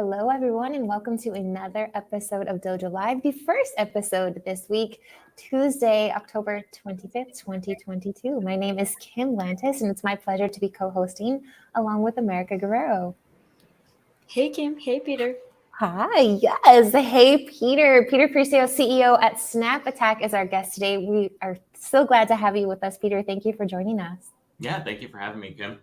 Hello, everyone, and welcome to another episode of Dojo Live, the first episode this week, Tuesday, October 25th, 2022. My name is Kim Lantis, and it's my pleasure to be co-hosting along with America Guerrero. Hey, Kim. Hey, Peter. Hi, yes. Hey, Peter. Peter Prizio, CEO at SnapAttack, is our guest today. We are so glad to have you with us, Peter. Thank you for joining us. Yeah, thank you for having me, Kim.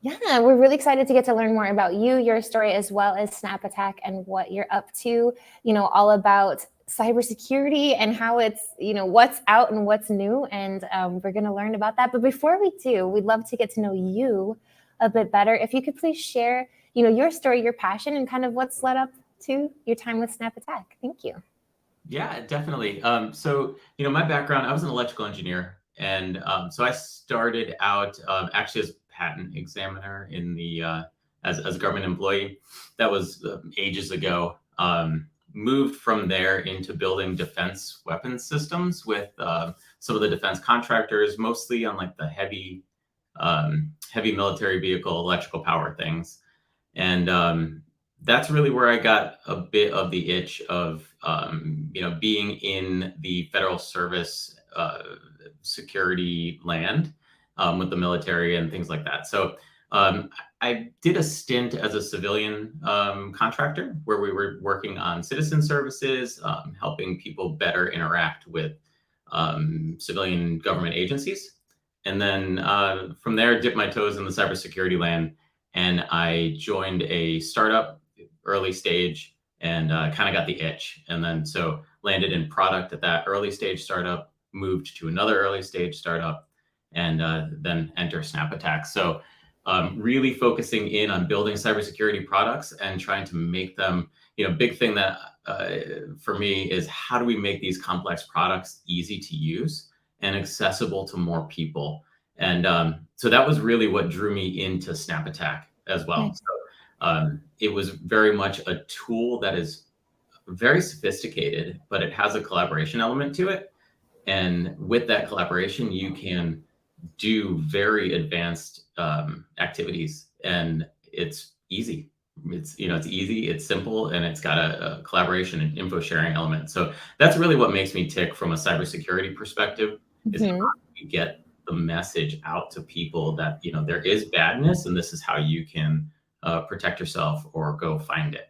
Yeah, we're really excited to get to learn more about you, your story, as well as SnapAttack and what you're up to, all about cybersecurity and how it's, what's out and what's new. And we're going to learn about that. But before we do, we'd love to get to know you a bit better. If you could please share, your story, your passion, and kind of what's led up to your time with SnapAttack. Thank you. Yeah, definitely. So, my background, I was an electrical engineer. And so I started out actually as patent examiner in the as a government employee. That was ages ago. Moved from there into building defense weapons systems with some of the defense contractors, mostly on like the heavy military vehicle electrical power things. And that's really where I got a bit of the itch of being in the federal service security land with the military and things like that. So I did a stint as a civilian contractor where we were working on citizen services, helping people better interact with civilian government agencies. And then from there, dipped my toes in the cybersecurity land, and I joined a startup early stage and kind of got the itch. And then so landed in product at that early stage startup, moved to another early stage startup, and then enter SnapAttack. So really focusing in on building cybersecurity products and trying to make them, big thing that for me is how do we make these complex products easy to use and accessible to more people? And so that was really what drew me into SnapAttack as well. Nice. So it was very much a tool that is very sophisticated, but it has a collaboration element to it. And with that collaboration, you can do very advanced activities, and it's easy. It's easy, it's simple, and it's got a collaboration and info sharing element. So that's really what makes me tick from a cybersecurity perspective, is how you get the message out to people that, there is badness and this is how you can protect yourself or go find it.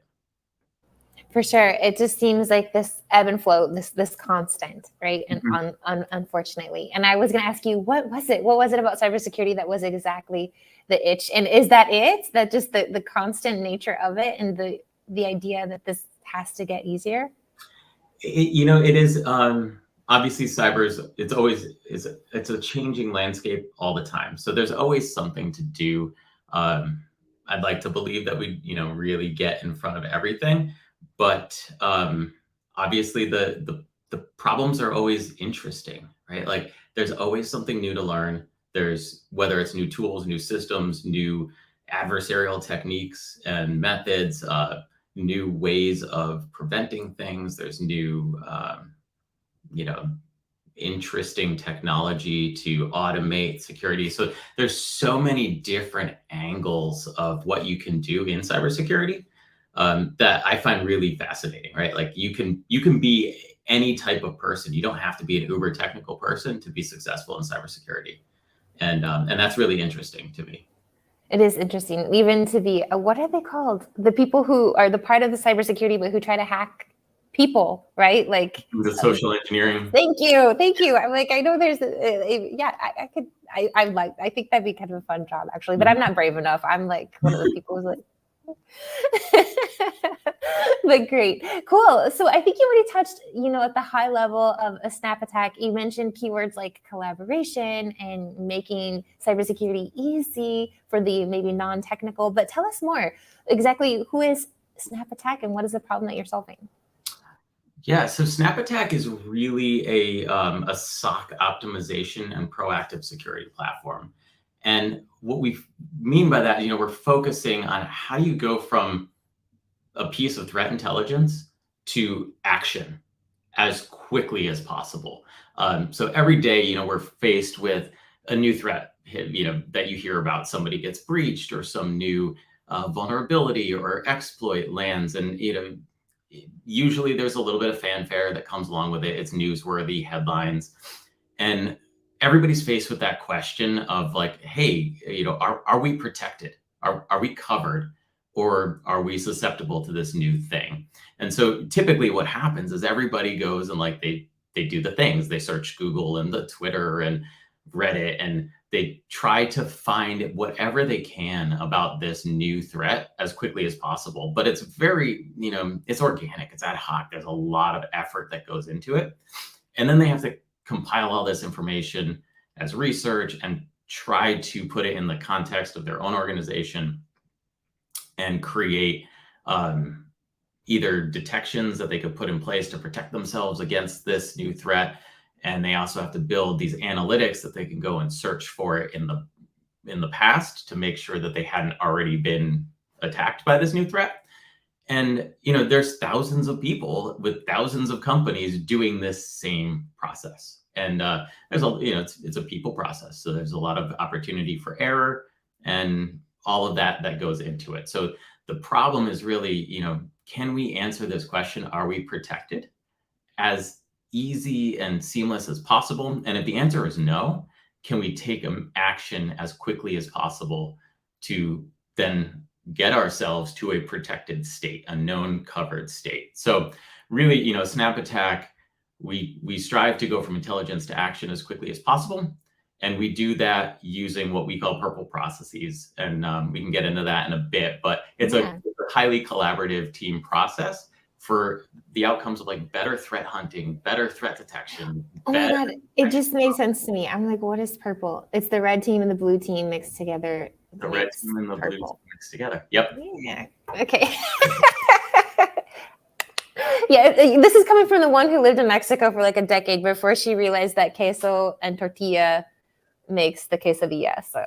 For sure. It just seems like this ebb and flow, this constant, right? And unfortunately. And I was going to ask you, what was it? What was it about cybersecurity that was exactly the itch? And is that it? That just the constant nature of it and the idea that this has to get easier? It is obviously it's a changing landscape all the time. So there's always something to do. I'd like to believe that we, really get in front of everything. But obviously the problems are always interesting, right? Like there's always something new to learn. There's whether it's new tools, new systems, new adversarial techniques and methods, new ways of preventing things. There's new, interesting technology to automate security. So there's so many different angles of what you can do in cybersecurity. That I find really fascinating, right? Like you can be any type of person. You don't have to be an uber technical person to be successful in cybersecurity, and that's really interesting to me. It is interesting, even to be what are they called? The people who are the part of the cybersecurity, but who try to hack people, right? Like the social engineering. Thank you. I'm like, I know there's I think that'd be kind of a fun job actually, but I'm not brave enough. I'm like one of the people who's like. But great, cool. So I think you already touched, at the high level of a SnapAttack. You mentioned keywords like collaboration and making cybersecurity easy for the maybe non-technical. But tell us more. Exactly, who is SnapAttack and what is the problem that you're solving? Yeah, so SnapAttack is really a SOC optimization and proactive security platform. And what we mean by that, we're focusing on how you go from a piece of threat intelligence to action as quickly as possible. So every day, we're faced with a new threat, that you hear about. Somebody gets breached or some new vulnerability or exploit lands, and usually there's a little bit of fanfare that comes along with it. It's newsworthy headlines, and everybody's faced with that question of like, hey, are we protected? Are we covered? Or are we susceptible to this new thing? And so typically what happens is everybody goes and like they do the things. They search Google and the Twitter and Reddit, and they try to find whatever they can about this new threat as quickly as possible. But it's very, it's organic, it's ad hoc. There's a lot of effort that goes into it. And then they have to compile all this information as research and try to put it in the context of their own organization and create either detections that they could put in place to protect themselves against this new threat. And they also have to build these analytics that they can go and search for it in the past to make sure that they hadn't already been attacked by this new threat. And there's thousands of people with thousands of companies doing this same process. And there's it's a people process, so there's a lot of opportunity for error and all of that goes into it. So the problem is really, can we answer this question? Are we protected? As easy and seamless as possible? And if the answer is no, can we take action as quickly as possible to then get ourselves to a protected state, a known covered state? So really, SnapAttack, we strive to go from intelligence to action as quickly as possible. And we do that using what we call purple processes. And we can get into that in a bit, but it's a highly collaborative team process for the outcomes of like better threat hunting, better threat detection. Oh my God, it just made sense to me. I'm like, what is purple? It's the red team and the blue team mixed together. The red team and the blue team mixed together. Yep. Yeah. Okay. Yeah, this is coming from the one who lived in Mexico for like a decade before she realized that queso and tortilla makes the quesadilla. So.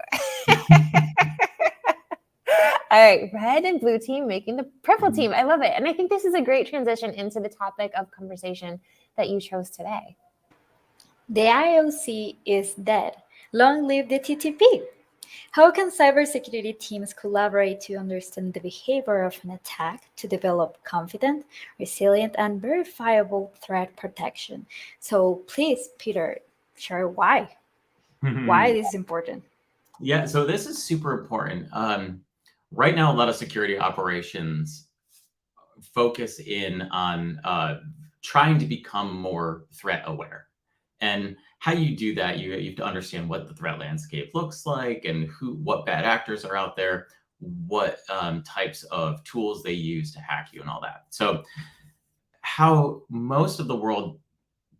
All right, red and blue team making the purple team. I love it. And I think this is a great transition into the topic of conversation that you chose today. The IOC is dead. Long live the TTP. How can cybersecurity teams collaborate to understand the behavior of an attack to develop confident, resilient, and verifiable threat protection? So please, Peter, share why. Why this is important. Yeah, so this is super important. Right now, a lot of security operations focus in on trying to become more threat aware. And how you do that, you have to understand what the threat landscape looks like and what bad actors are out there, what types of tools they use to hack you and all that. So how most of the world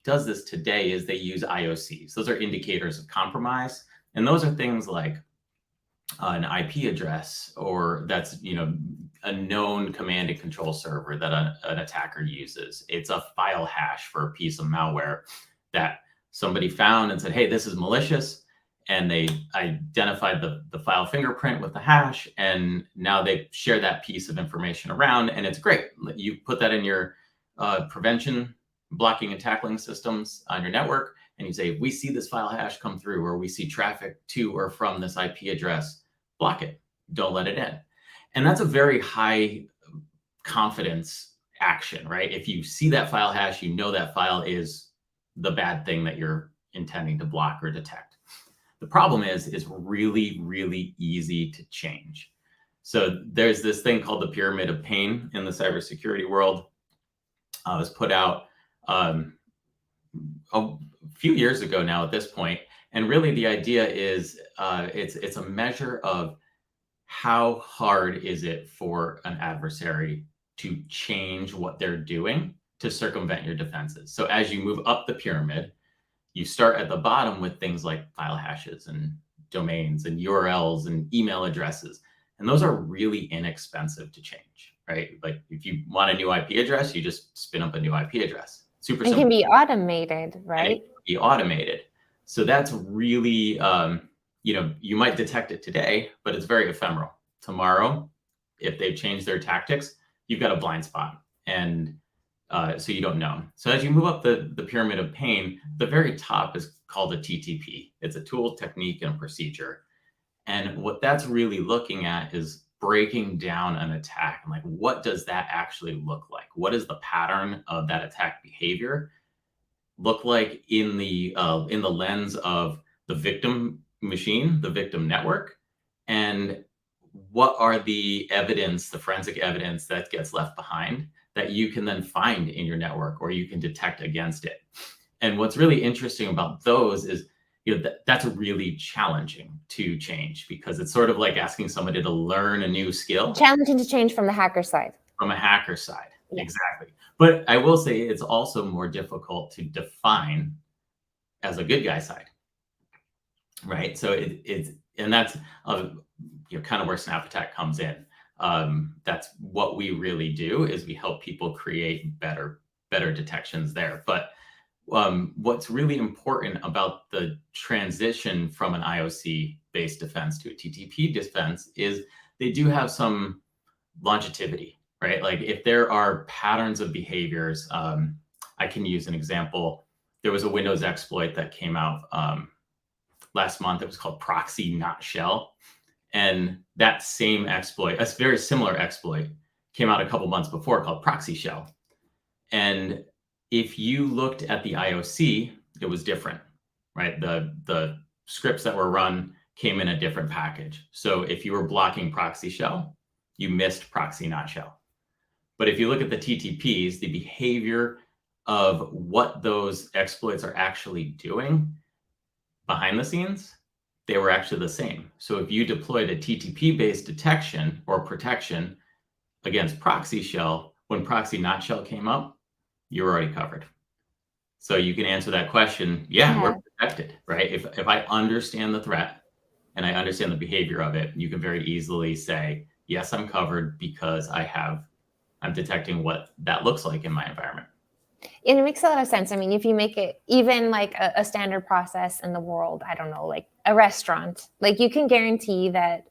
does this today is they use IOCs. Those are indicators of compromise. And those are things like an IP address, or that's a known command and control server that an attacker uses. It's a file hash for a piece of malware that somebody found and said, hey, this is malicious. And they identified the file fingerprint with the hash. And now they share that piece of information around, and it's great. You put that in your prevention, blocking and tackling systems on your network, and you say, we see this file hash come through, or we see traffic to or from this IP address, block it, don't let it in. And that's a very high confidence action, right? If you see that file hash, that file is the bad thing that you're intending to block or detect. The problem is it's really, really easy to change. So there's this thing called the pyramid of pain in the cybersecurity world. It was put out a few years ago now at this point. And really the idea is it's a measure of how hard is it for an adversary to change what they're doing to circumvent your defenses. So as you move up the pyramid, you start at the bottom with things like file hashes and domains and URLs and email addresses. And those are really inexpensive to change, right? Like if you want a new IP address, you just spin up a new IP address. Super simple. It can be automated, right? It can be automated. So that's really, you might detect it today, but it's very ephemeral. Tomorrow, if they've changed their tactics, you've got a blind spot. And so you don't know. So as you move up the pyramid of pain, the very top is called a TTP. It's a tool, technique, and a procedure. And what that's really looking at is breaking down an attack and like, what does that actually look like? What is the pattern of that attack behavior look like in the lens of the victim machine, the victim network, and what are the evidence, the forensic evidence that gets left behind that you can then find in your network or you can detect against it. And what's really interesting about those is, that's really challenging to change, because it's sort of like asking somebody to learn a new skill. Challenging to change from the hacker side. From a hacker side, yeah. Exactly. But I will say it's also more difficult to define as a good guy side, right? So and that's kind of where SnapAttack comes in. That's what we really do, is we help people create better detections there. But what's really important about the transition from an IOC-based defense to a TTP defense is they do have some longevity, right? Like if there are patterns of behaviors, I can use an example. There was a Windows exploit that came out last month. It was called proxy not shell. And that same exploit, a very similar exploit, came out a couple months before called proxy shell. And if you looked at the IOC, it was different, right? The scripts that were run came in a different package. So if you were blocking proxy shell, you missed proxy not shell. But if you look at the TTPs, the behavior of what those exploits are actually doing behind the scenes, they were actually the same. So if you deployed a TTP-based detection or protection against proxy shell, when proxy not shell came up, you're already covered. So you can answer that question. Yeah, we're protected, right? If I understand the threat and I understand the behavior of it, you can very easily say, yes, I'm covered because I'm detecting what that looks like in my environment. And it makes a lot of sense. I mean, if you make it even like a standard process in the world, I don't know, like a restaurant, like you can guarantee that,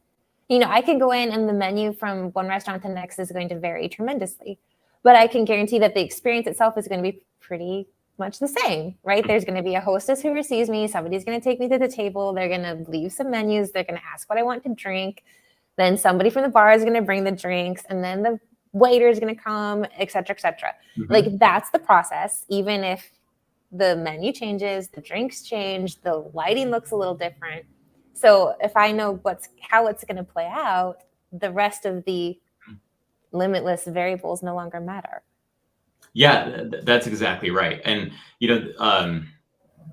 I can go in and the menu from one restaurant to the next is going to vary tremendously. But I can guarantee that the experience itself is going to be pretty much the same, right? There's going to be a hostess who receives me. Somebody's going to take me to the table. They're going to leave some menus. They're going to ask what I want to drink. Then somebody from the bar is going to bring the drinks. And then the waiter is going to come, et cetera, et cetera. Mm-hmm. Like that's the process. Even if the menu changes, the drinks change, the lighting looks a little different. So if I know how it's going to play out, the rest of the limitless variables no longer matter. Yeah, that's exactly right. And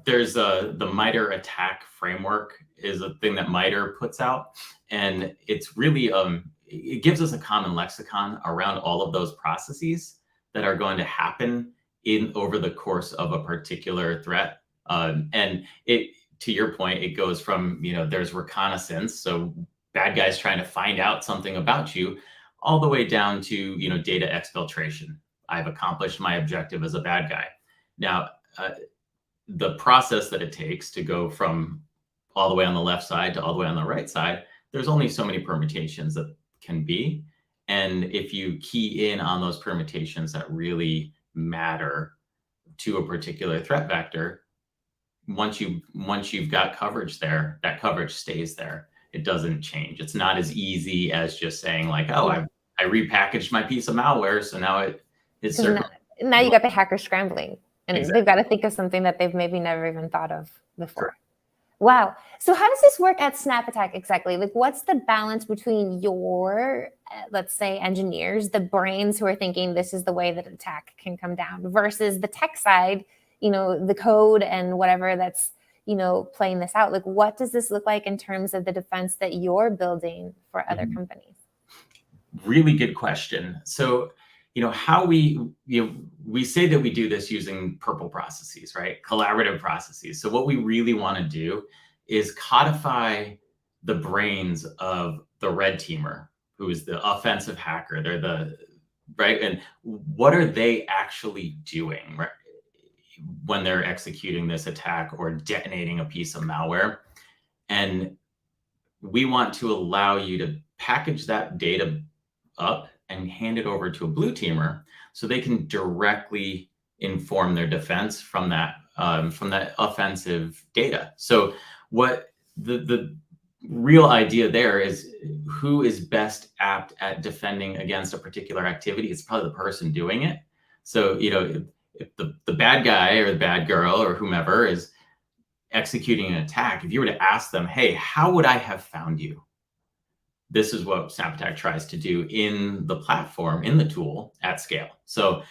there's the MITRE attack framework is a thing that MITRE puts out, and it's really it gives us a common lexicon around all of those processes that are going to happen over the course of a particular threat. And it, to your point, it goes from there's reconnaissance, so bad guys trying to find out something about you, all the way down to data exfiltration. I've accomplished my objective as a bad guy. Now, the process that it takes to go from all the way on the left side to all the way on the right side, there's only so many permutations that can be. And if you key in on those permutations that really matter to a particular threat vector, once you've got coverage there, that coverage stays there. It doesn't change. It's not as easy as just saying like, oh, I repackaged my piece of malware, so now it's now you got the hacker scrambling, and Exactly. They've got to think of something that they've maybe never even thought of before. Sure. Wow. So how does this work at SnapAttack exactly? Like, what's the balance between your, let's say, engineers, the brains who are thinking this is the way that attack can come down, versus the tech side, the code and whatever that's, playing this out? Like, what does this look like in terms of the defense that you're building for other companies? Really good question. So, how we say that we do this using purple processes, right? Collaborative processes. So what we really want to do is codify the brains of the red teamer, who is the offensive hacker. They're right. And what are they actually doing, right, when they're executing this attack or detonating a piece of malware? And we want to allow you to package that data up and hand it over to a blue teamer so they can directly inform their defense from that offensive data. So what the real idea there is who is best apt at defending against a particular activity. It's probably the person doing it. So, if the bad guy or the bad girl or whomever is executing an attack, if you were to ask them, hey, how would I have found you? This is what SnapAttack tries to do in the platform, in the tool at scale. So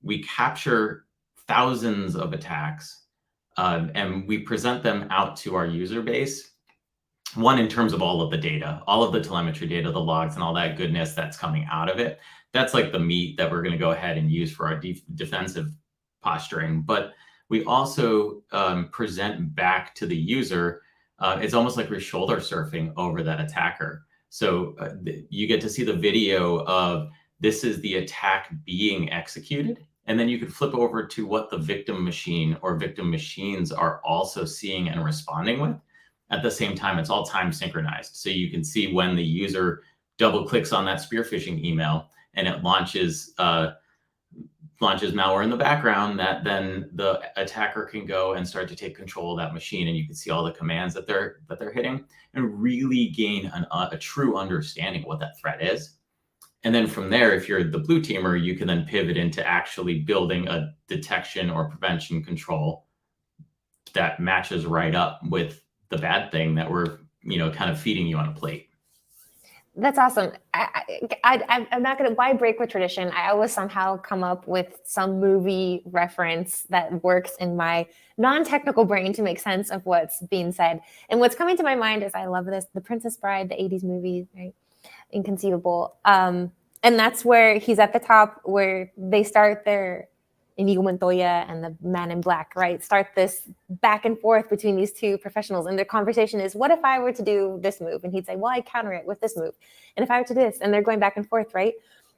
we capture thousands of attacks and we present them out to our user base. One, in terms of all of the data, all of the telemetry data, the logs and all that goodness that's coming out of it. That's like the meat that we're going to go ahead and use for our defensive posturing. But we also present back to the user. It's almost like we're shoulder surfing over that attacker. So you get to see the video of this is the attack being executed. And then you could flip over to what the victim machine or victim machines are also seeing and responding with. At the same time, it's all time synchronized. So you can see when the user double clicks on that spear phishing email and it launches malware in the background, that then the attacker can go and start to take control of that machine, and you can see all the commands that they're hitting and really gain a true understanding of what that threat is. And then from there, if you're the blue teamer, you can then pivot into actually building a detection or prevention control that matches right up with the bad thing that we're kind of feeding you on a plate. That's awesome. I'm not going to, why break with tradition? I always somehow come up with some movie reference that works in my non-technical brain to make sense of what's being said. And what's coming to my mind is, I love this, The Princess Bride, the 80s movie, right? Inconceivable. And that's where he's at the top, where they start their Inigo Montoya and the Man in Black, right? Start this back and forth between these two professionals. And their conversation is, what if I were to do this move? And he'd say, well, I counter it with this move. And if I were to do this, and they're going back and forth, right?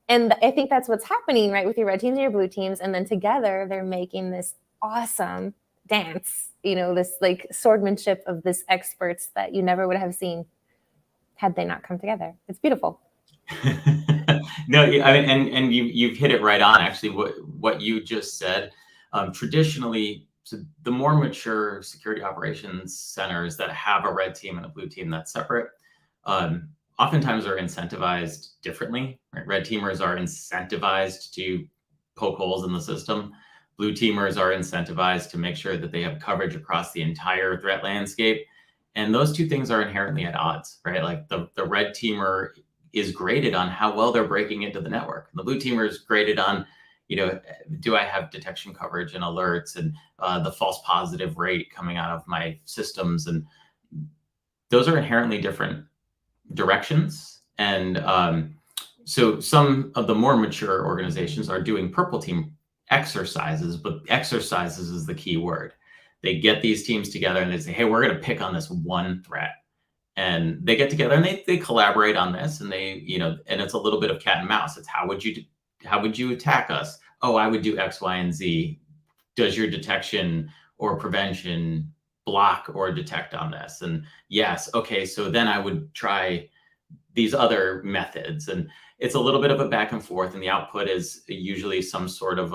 And I think that's what's happening, right? With your red teams and your blue teams. And then together they're making this awesome dance, this like swordmanship of this experts that you never would have seen had they not come together. It's beautiful. No, I mean, and you've hit it right on. Actually, what you just said. Traditionally, so the more mature security operations centers that have a red team and a blue team that's separate, oftentimes are incentivized differently. Right? Red teamers are incentivized to poke holes in the system. Blue teamers are incentivized to make sure that they have coverage across the entire threat landscape. And those two things are inherently at odds, right? Like the red teamer is graded on how well they're breaking into the network. The blue teamer is graded on, do I have detection coverage and alerts and the false positive rate coming out of my systems? And those are inherently different directions. And so some of the more mature organizations are doing purple team exercises, but exercises is the key word. They get these teams together and they say, hey, we're going to pick on this one threat. And they get together and they collaborate on this, and they, and it's a little bit of cat and mouse. It's how would you attack us? Oh, I would do X, Y, and Z. Does your detection or prevention block or detect on this? And yes, okay, so then I would try these other methods. And it's a little bit of a back and forth, and the output is usually some sort of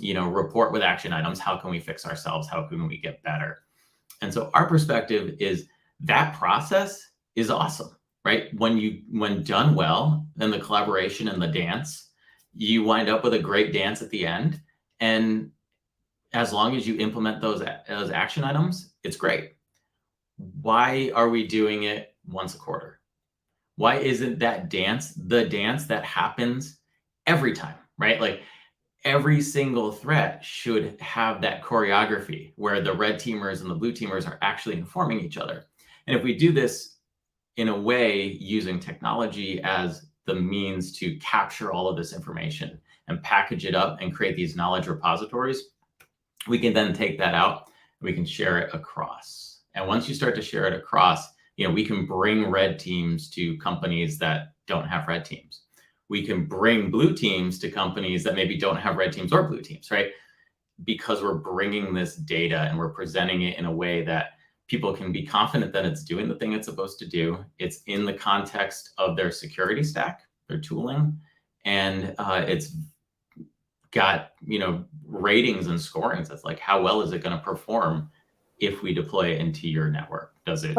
report with action items. How can we fix ourselves? How can we get better? And so our perspective is that process is awesome, right? When done well, then the collaboration and the dance, you wind up with a great dance at the end. And as long as you implement those action items, it's great. Why are we doing it once a quarter? Why isn't that dance the dance that happens every time, right? Like every single threat should have that choreography where the red teamers and the blue teamers are actually informing each other. And if we do this in a way using technology as the means to capture all of this information and package it up and create these knowledge repositories, we can then take that out and we can share it across. And once you start to share it across, we can bring red teams to companies that don't have red teams. We can bring blue teams to companies that maybe don't have red teams or blue teams, right? Because we're bringing this data and we're presenting it in a way that people can be confident that it's doing the thing it's supposed to do. It's in the context of their security stack, their tooling, and it's got, ratings and scorings. It's like, how well is it going to perform if we deploy it into your network? Does it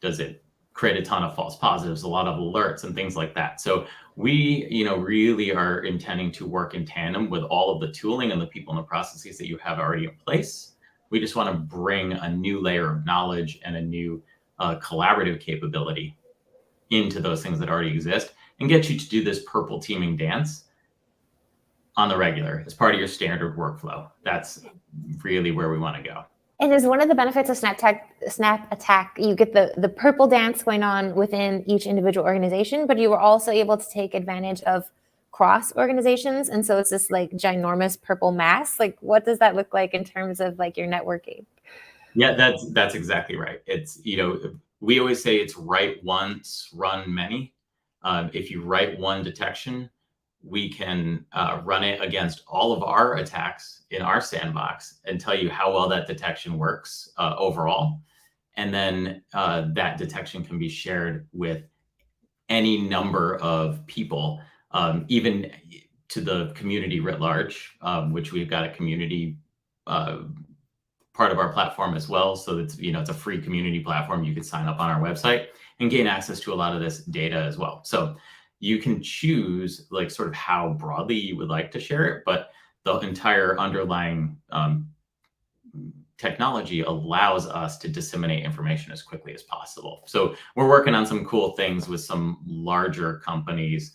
Does it create a ton of false positives, a lot of alerts and things like that? So we, really are intending to work in tandem with all of the tooling and the people and the processes that you have already in place. We just want to bring a new layer of knowledge and a new collaborative capability into those things that already exist and get you to do this purple teaming dance on the regular as part of your standard workflow. That's really where we want to go. And is one of the benefits of SnapAttack, you get the purple dance going on within each individual organization, but you were also able to take advantage of cross organizations. And so it's this like ginormous purple mass. Like, what does that look like in terms of like your networking? Yeah, that's exactly right. It's, we always say it's write once, run many. If you write one detection, we can run it against all of our attacks in our sandbox and tell you how well that detection works overall. And then that detection can be shared with any number of people, even to the community writ large, which we've got a community part of our platform as well. So it's, it's a free community platform. You could sign up on our website and gain access to a lot of this data as well. So you can choose like sort of how broadly you would like to share it, but the entire underlying technology allows us to disseminate information as quickly as possible. So we're working on some cool things with some larger companies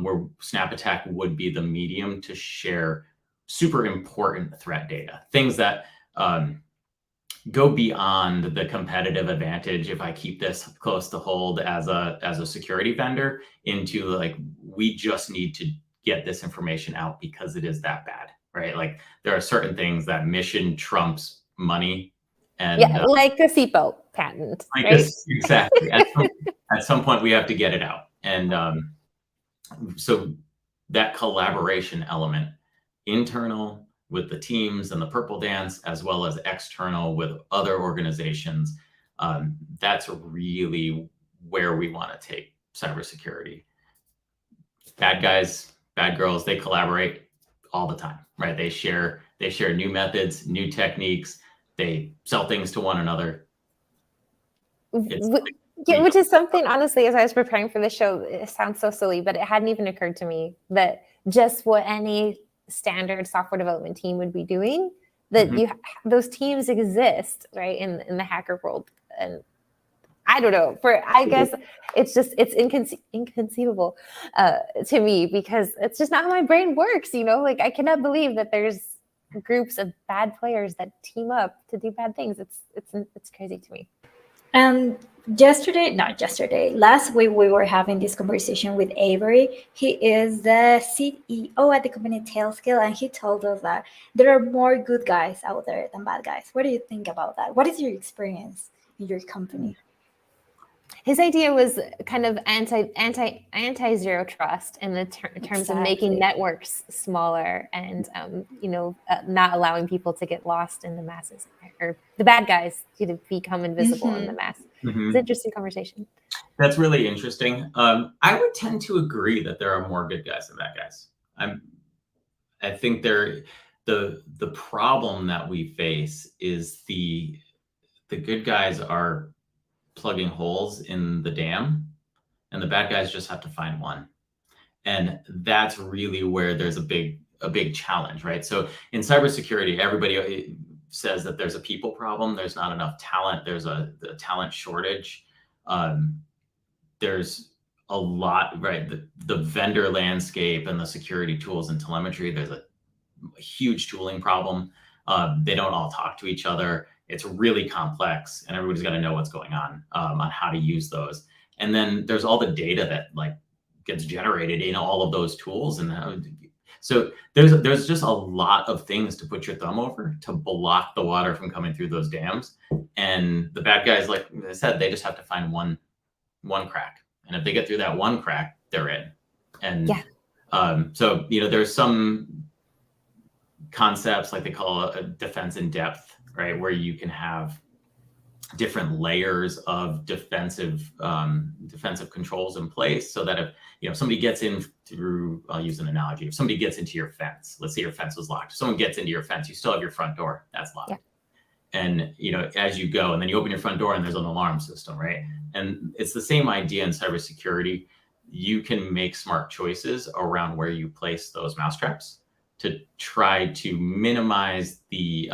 where SnapAttack would be the medium to share super important threat data, things that go beyond the competitive advantage. If I keep this close to hold as a security vendor, into like, we just need to get this information out because it is that bad, right? Like there are certain things that mission trumps money, and like the seatbelt patent, like right? this, exactly. At some point, we have to get it out, and so that collaboration element, internal with the teams and the purple dance, as well as external with other organizations, that's really where we want to take cybersecurity. Bad guys, bad girls, they collaborate all the time, right? They share new methods, new techniques. They sell things to one another. Which is something, honestly, as I was preparing for the show, it sounds so silly, but it hadn't even occurred to me that just what any standard software development team would be doing, that those teams exist, right, in the hacker world. And I don't know, I guess it's inconceivable to me, because it's just not how my brain works, like I cannot believe that there's groups of bad players that team up to do bad things. It's crazy to me. And last week we were having this conversation with Avery. He is the CEO at the company Tailscale, and he told us that there are more good guys out there than bad guys. What do you think about that? What is your experience in your company? His idea was kind of anti zero trust in the terms of making networks smaller and not allowing people to get lost in the masses, or the bad guys to become invisible in the mass. It's an interesting conversation. That's really interesting. I would tend to agree that there are more good guys than bad guys. I think the problem that we face is the good guys are plugging holes in the dam, and the bad guys just have to find one. And that's really where there's a big challenge, right? So in cybersecurity, everybody says that there's a people problem. There's not enough talent. There's a talent shortage. There's a lot, right? The vendor landscape and the security tools and telemetry, there's a huge tooling problem. They don't all talk to each other. It's really complex, and everybody's got to know what's going on how to use those. And then there's all the data that like gets generated in all of those tools, and so there's just a lot of things to put your thumb over to block the water from coming through those dams. And the bad guys, like I said, they just have to find one crack, and if they get through that one crack, they're in. And so there's some concepts like they call a defense in depth, right, where you can have different layers of defensive controls in place, so that if somebody gets in through, I'll use an analogy, if somebody gets into your fence, let's say your fence was locked, if someone gets into your fence, you still have your front door that's locked. And, as you go, and then you open your front door and there's an alarm system, right? And it's the same idea in cybersecurity. You can make smart choices around where you place those mousetraps to try to minimize the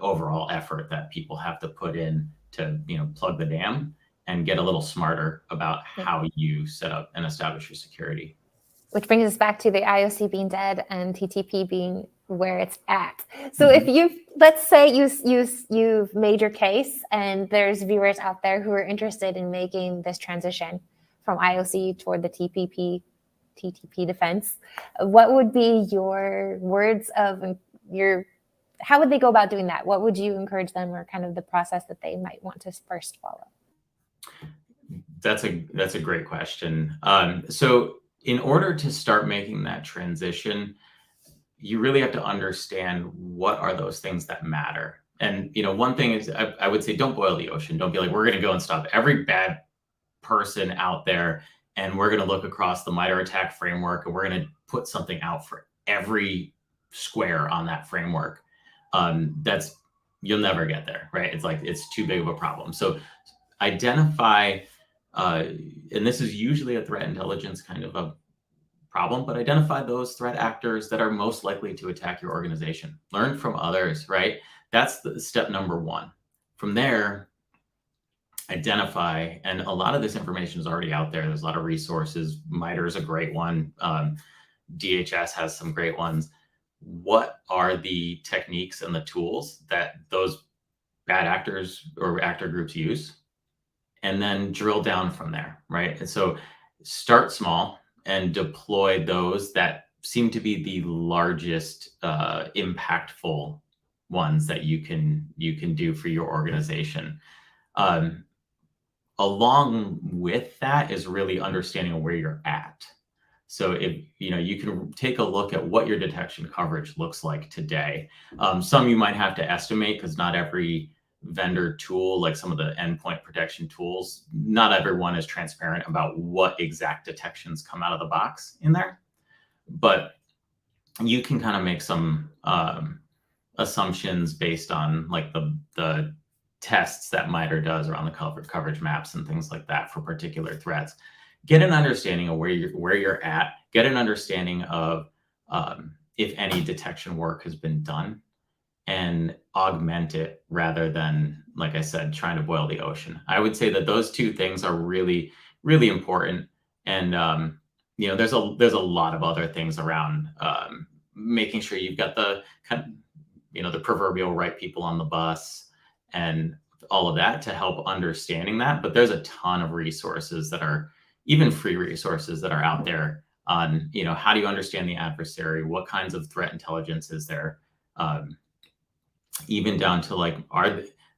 overall effort that people have to put in to, plug the dam, and get a little smarter about how you set up and establish your security. Which brings us back to the IOC being dead and TTP being where it's at. So if let's say you've made your case, and there's viewers out there who are interested in making this transition from IOC toward the TTP defense, what would be your words of how would they go about doing that? What would you encourage them, or kind of the process that they might want to first follow? That's a great question. So in order to start making that transition, you really have to understand what are those things that matter. And, one thing is, I would say, don't boil the ocean. Don't be like, we're going to go and stop every bad person out there, and we're going to look across the MITRE ATT&CK framework, and we're going to put something out for every square on that framework. You'll never get there, right? It's like, it's too big of a problem. So identify, and this is usually a threat intelligence kind of a problem, but identify those threat actors that are most likely to attack your organization. Learn from others, right? That's the step number one. From there, identify, and a lot of this information is already out there. There's a lot of resources. MITRE is a great one. DHS has some great ones. What are the techniques and the tools that those bad actors or actor groups use? And then drill down from there, right? And so start small and deploy those that seem to be the largest impactful ones that you can do for your organization. Along with that is really understanding where you're at. So if you can take a look at what your detection coverage looks like today. Some you might have to estimate, because not every vendor tool, like some of the endpoint protection tools, not everyone is transparent about what exact detections come out of the box in there. But you can kind of make some assumptions based on like the tests that MITRE does around the coverage maps and things like that for particular threats. Get an understanding of where you're at. Get an understanding of if any detection work has been done, and augment it rather than, like I said, trying to boil the ocean. I would say that those two things are really, really important. And there's a lot of other things around making sure you've got the the proverbial right people on the bus and all of that to help understanding that. But there's a ton of resources that are even free resources that are out there on, how do you understand the adversary? What kinds of threat intelligence is there? Even down to like,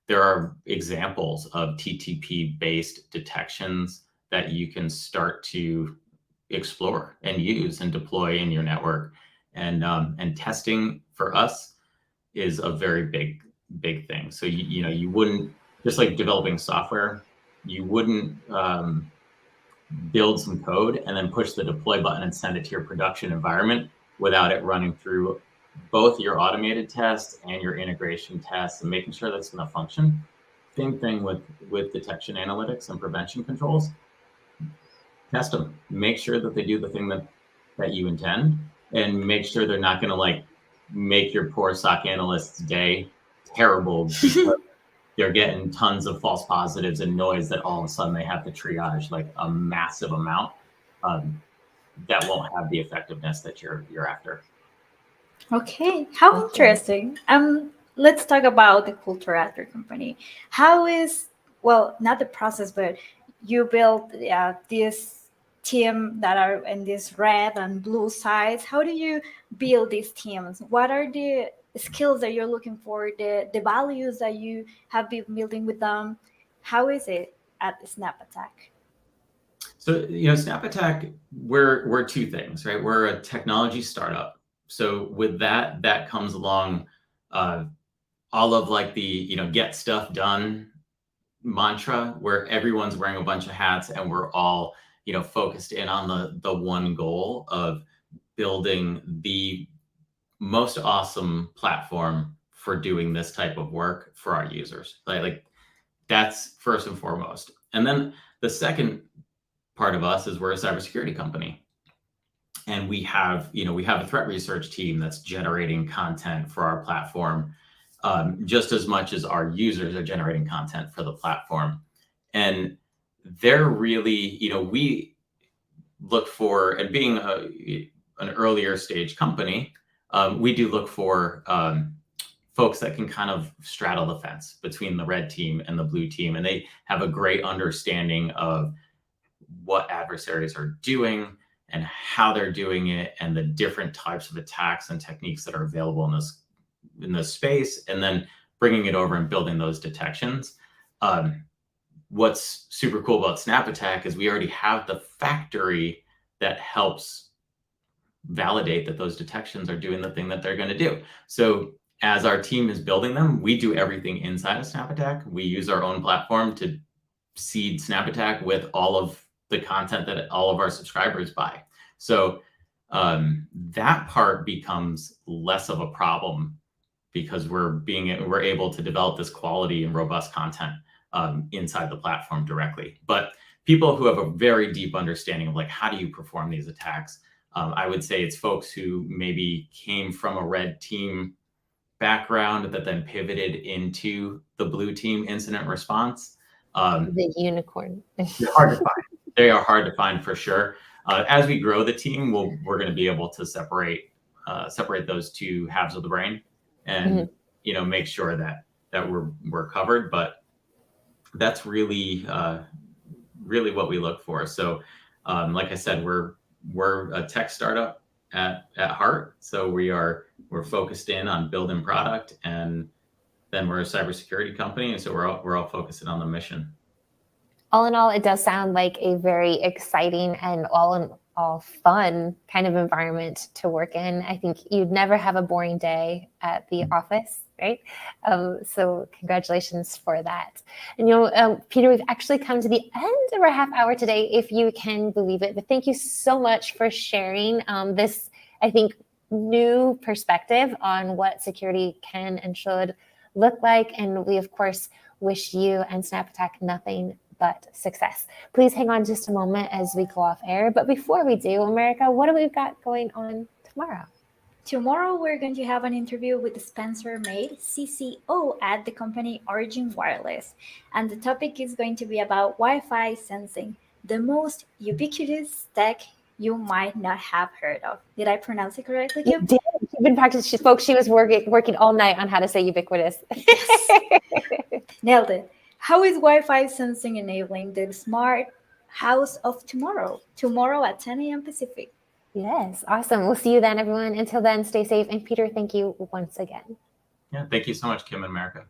there are examples of TTP-based detections that you can start to explore and use and deploy in your network. And testing for us is a very big thing. So you wouldn't, just like developing software, you wouldn't build some code and then push the deploy button and send it to your production environment without it running through both your automated tests and your integration tests and making sure that's going to function. Same thing with detection analytics and prevention controls. Test them. Make sure that they do the thing that you intend, and make sure they're not going to like make your poor SOC analyst's day terrible because they're getting tons of false positives and noise that all of a sudden they have to triage like a massive amount. That won't have the effectiveness that you're after. Okay, how interesting. Let's talk about the culture at your company. How is, well, not the process, but you built this team that are in this red and blue sides. How do you build these teams? What are the skills that you're looking for, the values that you have been building with them? How is it at SnapAttack? So, SnapAttack, we're two things, right? We're a technology startup. So with that comes along all of like the, get stuff done mantra, where everyone's wearing a bunch of hats and we're all, focused in on the one goal of building the most awesome platform for doing this type of work for our users. Like that's first and foremost. And then the second part of us is we're a cybersecurity company. And we have a threat research team that's generating content for our platform, just as much as our users are generating content for the platform. And they're really, we look for, and being an earlier stage company, we do look for folks that can kind of straddle the fence between the red team and the blue team. And they have a great understanding of what adversaries are doing and how they're doing it, and the different types of attacks and techniques that are available in this space, and then bringing it over and building those detections. What's super cool about SnapAttack is we already have the factory that helps validate that those detections are doing the thing that they're going to do. So as our team is building them, we do everything inside of SnapAttack. We use our own platform to seed SnapAttack with all of the content that all of our subscribers buy. So that part becomes less of a problem because we're able to develop this quality and robust content inside the platform directly. But people who have a very deep understanding of like, how do you perform these attacks? I would say it's folks who maybe came from a red team background that then pivoted into the blue team incident response. The unicorn. They're hard to find. They are hard to find for sure. As we grow the team, we're going to be able to separate those two halves of the brain, and make sure that we're covered. But that's really what we look for. So, like I said, we're a tech startup at heart. So we're focused in on building product, and then we're a cybersecurity company, and so we're all focused in on the mission. All in all, it does sound like a very exciting and all in all fun kind of environment to work in. I think you'd never have a boring day at the office, right? So congratulations for that. And Peter, we've actually come to the end of our half hour today, if you can believe it. But thank you so much for sharing this, I think, new perspective on what security can and should look like. And we, of course, wish you and SnapAttack nothing but success. Please hang on just a moment as we go off air. But before we do, America, what do we got going on tomorrow? Tomorrow, we're going to have an interview with Spencer Maid, CCO at the company Origin Wireless. And the topic is going to be about Wi-Fi sensing, the most ubiquitous tech you might not have heard of. Did I pronounce it correctly, Kim? You did. She's been practicing. Folks, she was working all night on how to say ubiquitous. Yes. Nailed it. How is Wi-Fi sensing enabling the smart house of tomorrow? Tomorrow at 10 a.m. Pacific. Yes, awesome. We'll see you then, everyone. Until then, stay safe. And Peter, thank you once again. Yeah, thank you so much, Kim and America.